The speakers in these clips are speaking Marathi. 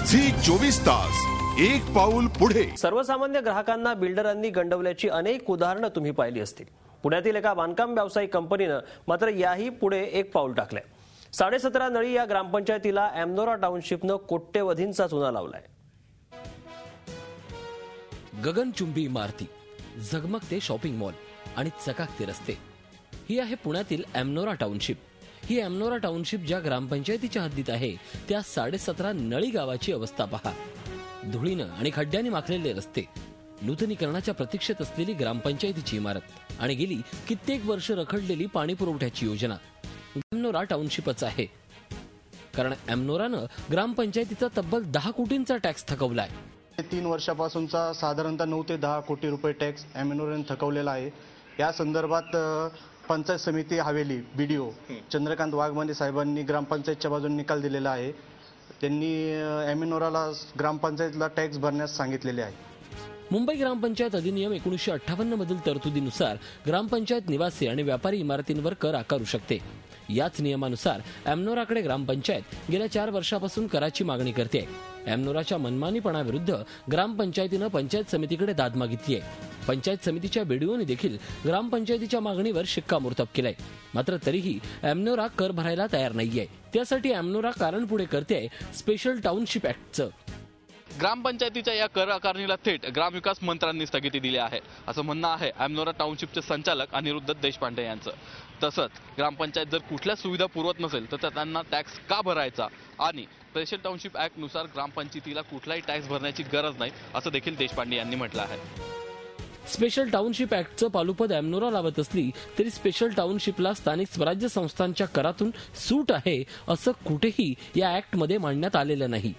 झी 24 तास एक पाऊल पुढे। सर्वसामान्य ग्राहकांना बिल्डरांनी गंडवल्याची अनेक उदाहरणं तुम्ही पाहिली असतील। पुण्यातील एका बांधकाम व्यावसायिक कंपनीनं मात्र याही पुढे एक पाऊल टाकलंय। 17.5 नळी या ग्रामपंचायतीला एमनोरा टाउनशिपनं कोट्यवधींचा चुना लावलाय। गगनचुंबी इमारती, झगमगते शॉपिंग मॉल आणि चकाकते रस्ते, ही आहे पुण्यातील एमनोरा टाउनशिप। ही एमनोरा टाउनशिप ज्या ग्रामपंचायतीच्या हद्दीत आहे त्या 17.5 नळी गावाची अवस्था पहा। धुळीनं आणि खड्ड्यांनी माखलेले रस्ते, नूतनीकरणाच्या प्रतीक्षेत असलेली ग्रामपंचायतीची इमारत आणि गेली कित्येक वर्ष रखडलेली पाणी पुरवठ्याची योजना एमनोरा टाउनशिपच आहे। कारण एमनोरानं ग्रामपंचायतीचा तब्बल 10 कोटींचा टॅक्स थकवलाय। 3 वर्षापासूनचा साधारणतः 9 ते 10 कोटी रुपये टॅक्स एमनोराने थकवलेला आहे। या संदर्भात पंचायत समिती हवेली बीडीओ चंद्रकांत वाघमारे साहेबांनी ग्रामपंचायतच्या बाजूने निकाल दिलेला आहे। त्यांनी एमनोराला ग्रामपंचायतला टॅक्स भरण्यास सांगितलेले आहे। मुंबई ग्रामपंचायत अधिनियम 1958 मधील तरतुदीनुसार ग्रामपंचायत निवासी आणि व्यापारी इमारतींवर कर आकारू शकते। याच नियमानुसार एमनोराकडे ग्रामपंचायत गेल्या 4 वर्षापासून कराची मागणी करते। एमनोराच्या मनमानीपणाविरुद्ध ग्रामपंचायतीनं पंचायत समितीकडे दाद मागितली आहे। पंचायत समितीच्या बीडीओने देखील ग्रामपंचायतीच्या मागणीवर शिक्कामोर्तब केलंय। मात्र तरीही एमनोरा कर भरायला तयार नाहीये। त्यासाठी एमनोरा कारण पुढे करते स्पेशल टाउनशिप ऍक्टचं। ग्रामपंचायतीच्या या कर आकारणीला थेट ग्रामविकास मंत्र्यांनी स्थगिती दिली आहे, असं म्हणणं आहे एमनोरा टाउनशिपचे संचालक अनिरुद्ध देशपांडे यांचं। तसंच ग्रामपंचायत जर कुठल्या सुविधा पुरवत नसेल तर त्यांना टॅक्स का भरायचा आणि स्पेशल टाउनशिप ऍक्ट नुसार ग्रामपंचायतीला कुठलाही टॅक्स भरण्याची गरज नाही, असं देखील देशपांडे यांनी म्हटलं आहे। स्पेशल टाउनशिप ऍक्टचं पालुपद एमनोरा लावत असली तरी स्पेशल टाउनशिपला स्थानिक स्वराज्य संस्थांच्या करातून सूट आहे असं कुठेही या ऍक्टमध्ये मांडण्यात आलेलं नाही।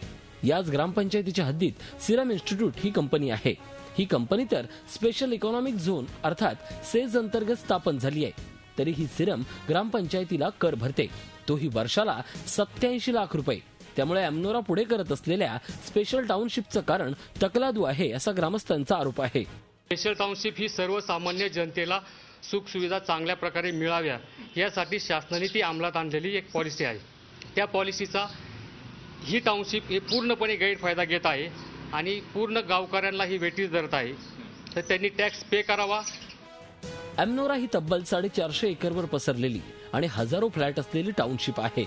याच ग्रामपंचायतीच्या हद्दीत सिरम इन्स्टिट्यूट ही कंपनी आहे। ही कंपनी तर स्पेशल इकॉनॉमिक झोन अर्थात सेज अंतर्गत स्थापन झाली आहे। तरी ही सिरम ग्रामपंचायतीला कर भरते, तोही वर्षाला 87 लाख रुपये। त्यामुळे एमनोरा पुढे करत असलेल्या स्पेशल टाउनशिपचं कारण तकलादू आहे असा ग्रामस्थांचा आरोप आहे। स्पेशल टाउनशिप ही सर्वसामान्य जनतेला सुखसुविधा चांगल्या प्रकारे मिळाव्या यासाठी शासनाने ती अंमलात आणलेली एक पॉलिसी आहे। त्या पॉलिसीचा ही टाउनशिप हे पूर्णपणे गैरफायदा घेत आहे आणि पूर्ण गावकऱ्यांना ही वेटीस धरत आहे, तर त्यांनी टॅक्स पे करावा। एमनोरा ही तब्बल 450 एकरवर पसरलेली आणि हजारो फ्लॅट असलेली टाउनशिप आहे।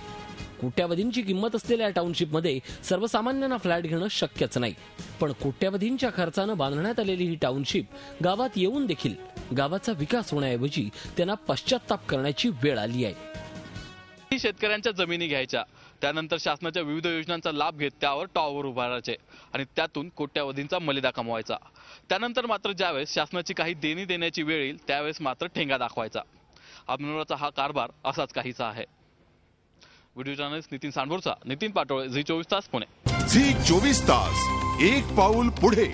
कोट्यावधींची किंमत असलेल्या टाउनशिपमध्ये सर्वसामान्यांना फ्लॅट घेणं शक्यच नाही। पण कोट्यावधींच्या खर्चानं बांधण्यात आलेली ही टाउनशिप गावात येऊन देखील गावाचा विकास होण्याऐवजी त्यांना पश्चाताप करण्याची वेळ आली आहे। शेतकऱ्यांच्या जमिनी घ्यायच्या, त्यानंतर शासनाच्या विविध योजनांचा लाभ घेत त्यावर टॉवर उभारायचे आणि त्यातून कोट्यावधींचा मलिदा कमवायचा। त्यानंतर मात्र ज्यावेळेस शासनाची काही देणी देण्याची वेळ येईल त्यावेळेस मात्र ठेंगा दाखवायचा। एमनोराचा हा कारभार असाच काहीचा आहे। व्हिडिओ जर्नलिस्ट नितीन सांडभोरचा, नितीन पाटोळे, झी 24 तास पुणे। झी 24 तास एक पाऊल पुढे।